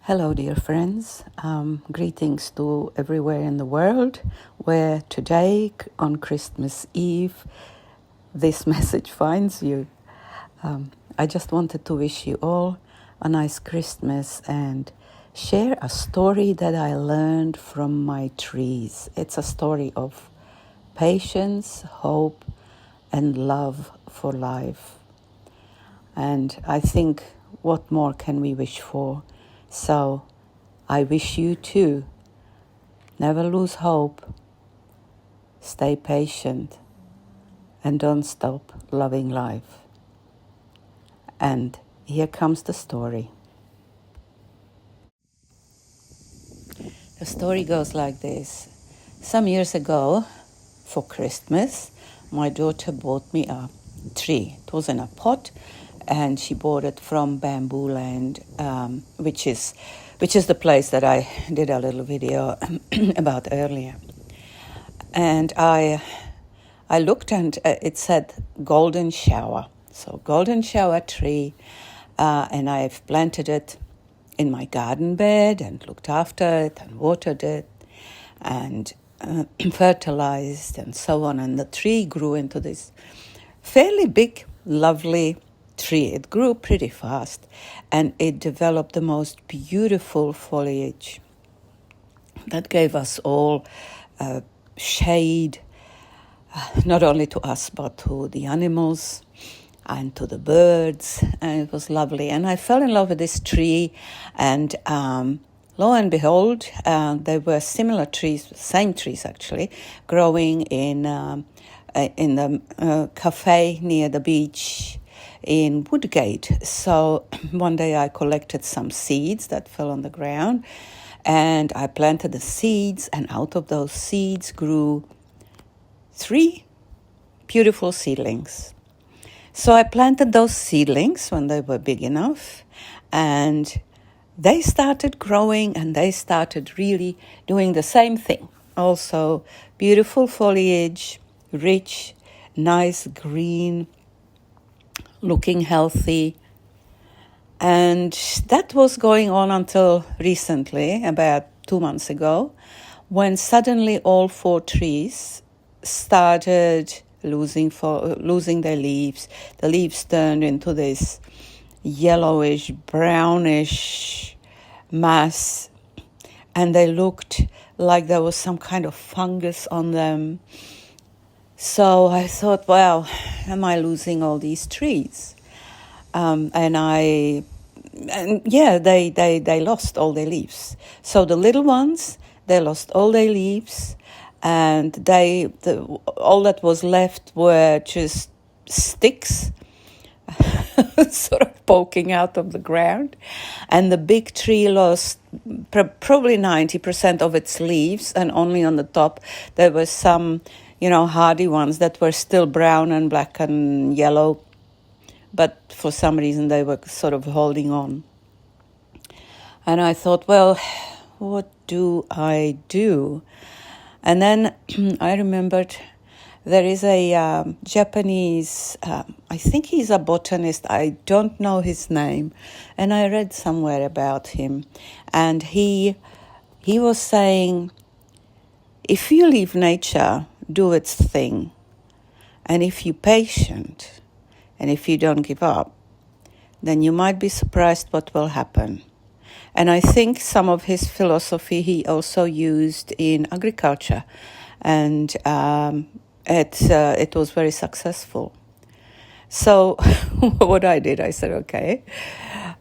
Hello, dear friends. Greetings to everywhere in the world where today, on Christmas Eve, this message finds you. I just wanted to wish you all a nice Christmas and share a story that I learned from my trees. It's a story of patience, hope, and love for life. And I think, what more can we wish for? So I wish you too. Never lose hope. Stay patient. And don't stop loving life. And here comes the story. The story goes like this. Some years ago, for Christmas, my daughter bought me a tree. It was in a pot, and she bought it from Bamboo Land, which is the place that I did a little video about earlier. And I looked, and it said golden shower. So golden shower tree, and I've planted it in my garden bed and looked after it and watered it and fertilized and so on. And the tree grew into this fairly big, lovely tree. It grew pretty fast, and it developed the most beautiful foliage that gave us all shade, not only to us but to the animals and to the birds, and it was lovely. And I fell in love with this tree, and lo and behold, there were similar trees, same trees actually, growing in the cafe near the beach in Woodgate. So one day I collected some seeds that fell on the ground, and I planted the seeds, and out of those seeds grew 3 beautiful seedlings. So I planted those seedlings when they were big enough, and they started growing, and they started really doing the same thing. Also, beautiful foliage, rich, nice green, looking healthy. And that was going on until recently, about 2 months ago, when suddenly all 4 trees started losing their leaves. The leaves turned into this yellowish, brownish mass, and they looked like there was some kind of fungus on them. So I thought, well, am I losing all these trees? They lost all their leaves. So the little ones, they lost all their leaves, and all that was left were just sticks sort of poking out of the ground. And the big tree lost probably 90% of its leaves, and only on the top there were some, hardy ones that were still brown and black and yellow, but for some reason they were sort of holding on. And I thought, well, what do I do? And then I remembered there is a Japanese, I think he's a botanist, I don't know his name, and I read somewhere about him. And he was saying, if you leave nature do its thing, and if you're patient, and if you don't give up, then you might be surprised what will happen. And I think some of his philosophy he also used in agriculture, and it was very successful. So what I did, I said, okay,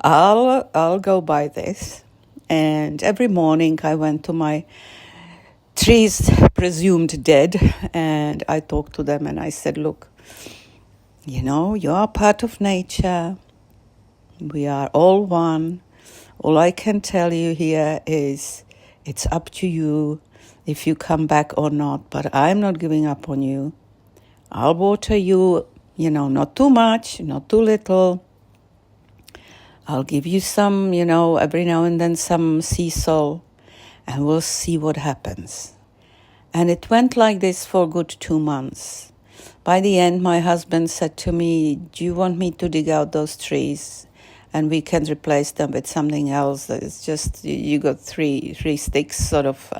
I'll go by this. And every morning I went to my trees presumed dead, and I talked to them, and I said, look, you are part of nature. We are all one. All I can tell you here is it's up to you if you come back or not, but I'm not giving up on you. I'll water you, not too much, not too little. I'll give you some, every now and then some sea salt, and we'll see what happens. And it went like this for a good 2 months. By the end, my husband said to me, do you want me to dig out those trees and we can replace them with something else. It's just you got three sticks sort of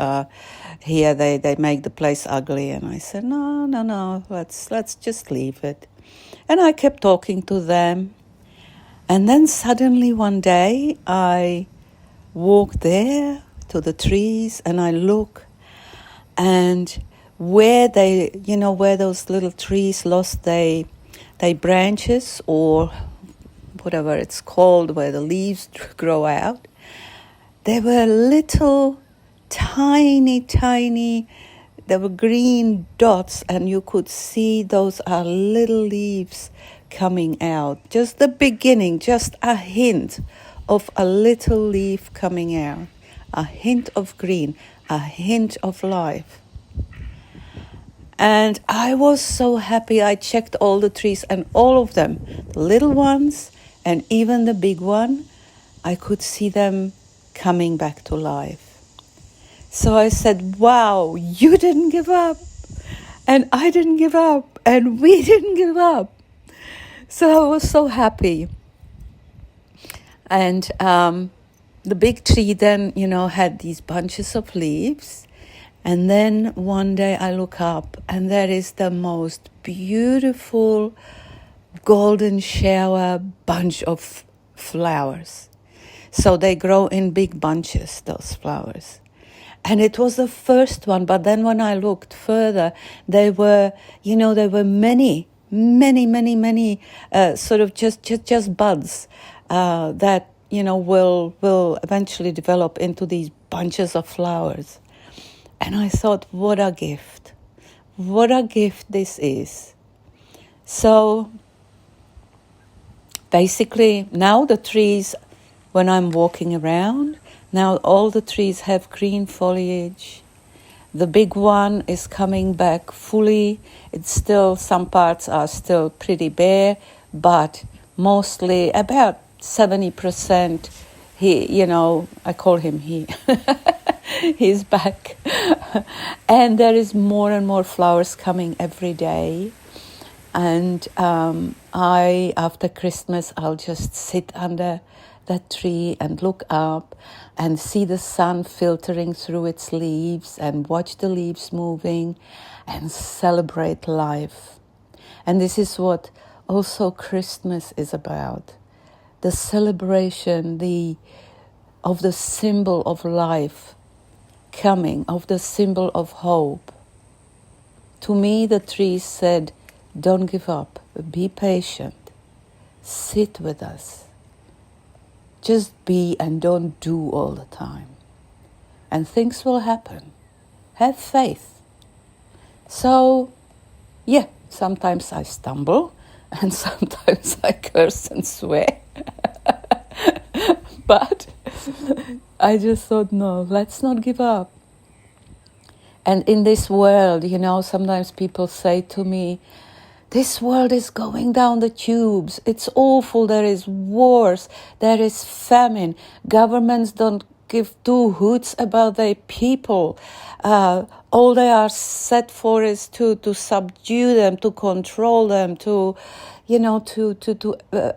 here. They make the place ugly, and I said no. Let's just leave it. And I kept talking to them, and then suddenly one day I walked there to the trees, and I look, and where where those little trees lost their branches, or whatever it's called, where the leaves grow out, there were little tiny, there were green dots, and you could see those are little leaves coming out. Just the beginning, just a hint of a little leaf coming out, a hint of green, a hint of life. And I was so happy. I checked all the trees, and all of them, the little ones and even the big one, I could see them coming back to life. So I said, wow, you didn't give up, and I didn't give up, and we didn't give up. So I was so happy. And the big tree then, had these bunches of leaves. And then one day I look up, and there is the most beautiful golden shower bunch of flowers. So they grow in big bunches, those flowers. And it was the first one, but then when I looked further, there were many, sort of just buds that, will eventually develop into these bunches of flowers. And I thought, what a gift this is. So basically, now the trees, when I'm walking around, now all the trees have green foliage. The big one is coming back fully. It's still, some parts are still pretty bare, but mostly about 70%, I call him he, he's back. And there is more and more flowers coming every day. And after Christmas, I'll just sit under that tree and look up and see the sun filtering through its leaves and watch the leaves moving and celebrate life. And this is what also Christmas is about. The celebration of the symbol of life coming, of the symbol of hope. To me, the trees said, don't give up, be patient, sit with us. Just be and don't do all the time. And things will happen. Have faith. So, sometimes I stumble and sometimes I curse and swear. But I just thought, no, let's not give up. And in this world, sometimes people say to me, this world is going down the tubes. It's awful. There is wars. There is famine. Governments don't give two hoots about their people. All they are set for is to subdue them, to control them, to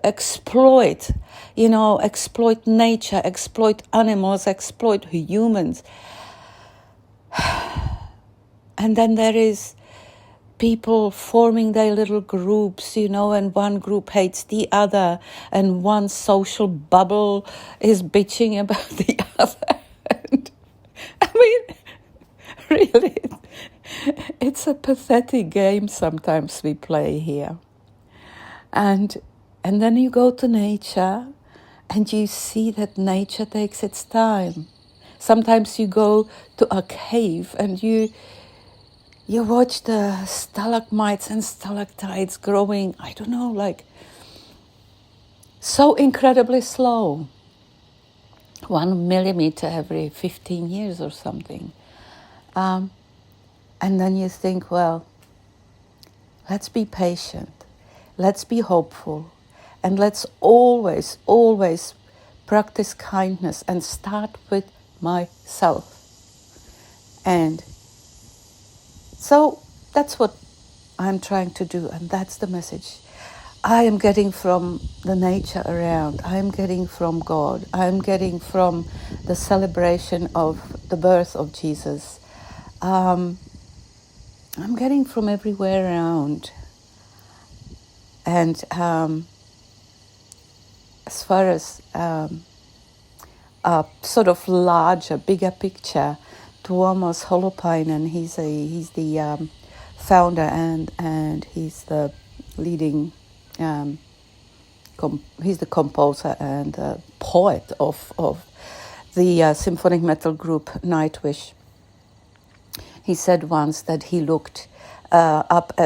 exploit, exploit nature, exploit animals, exploit humans. And then there is people forming their little groups, and one group hates the other, and one social bubble is bitching about the other. And, really, it's a pathetic game sometimes we play here. And then you go to nature, and you see that nature takes its time. Sometimes you go to a cave, and you watch the stalagmites and stalactites growing, so incredibly slow. 1 millimeter every 15 years or something. And then you think, well, let's be patient. Let's be hopeful. And let's always, always practice kindness and start with myself. And so that's what I'm trying to do, and that's the message I am getting from the nature around. I am getting from God. I am getting from the celebration of the birth of Jesus. I'm getting from everywhere around. And as far as a sort of larger, bigger picture, Tuomas Holopainen, he's the founder and he's the leading, he's the composer and poet of the symphonic metal group Nightwish. He said once that he looked up,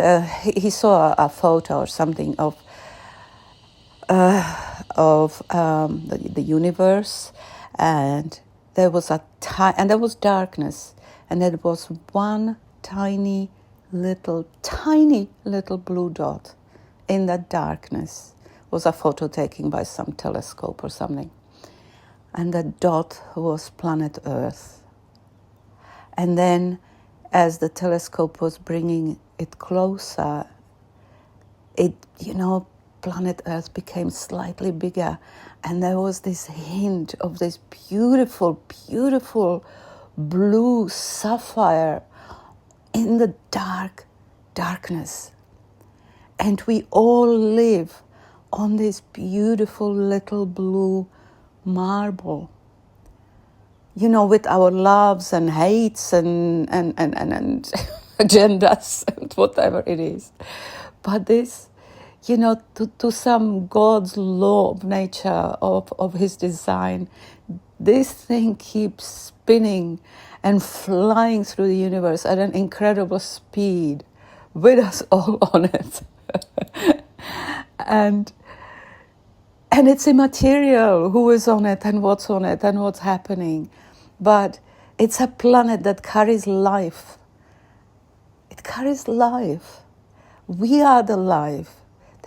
he saw a photo or something of the universe, and there was and there was darkness, and there was one tiny little blue dot in that darkness. It was a photo taken by some telescope or something, and that dot was planet Earth. And then as the telescope was bringing it closer, planet Earth became slightly bigger, and there was this hint of this beautiful, beautiful blue sapphire in the darkness. And we all live on this beautiful little blue marble, with our loves and hates and agendas and whatever it is. But this, to some God's law of nature, of his design, this thing keeps spinning and flying through the universe at an incredible speed with us all on it. and it's immaterial who is on it and what's happening. But it's a planet that carries life. It carries life. We are the life.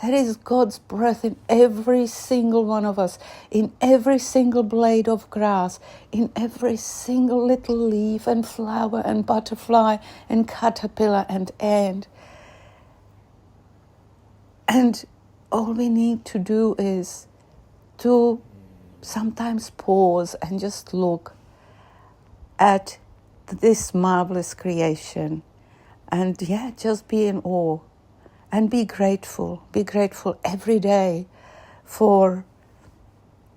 There is God's breath in every single one of us, in every single blade of grass, in every single little leaf and flower and butterfly and caterpillar and ant. And all we need to do is to sometimes pause and just look at this marvelous creation and just be in awe and be grateful every day for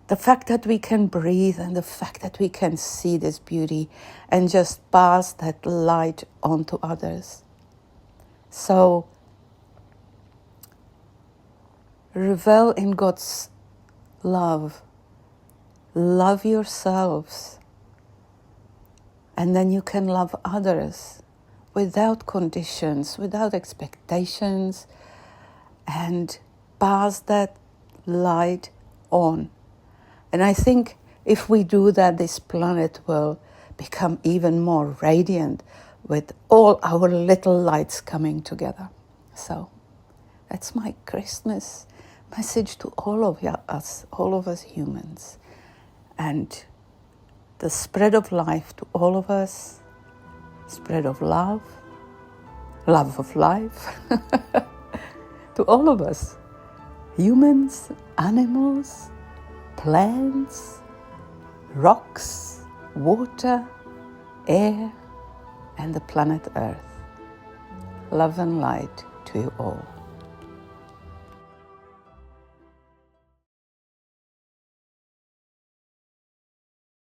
the fact that we can breathe and the fact that we can see this beauty and just pass that light on to others. So revel in God's love. Love yourselves. And then you can love others without conditions, without expectations, and pass that light on. And I think if we do that, this planet will become even more radiant with all our little lights coming together. So that's my Christmas message to all of us humans. And the spread of life to all of us, spread of love of life, to all of us, humans, animals, plants, rocks, water, air, and the planet Earth. Love and light to you all.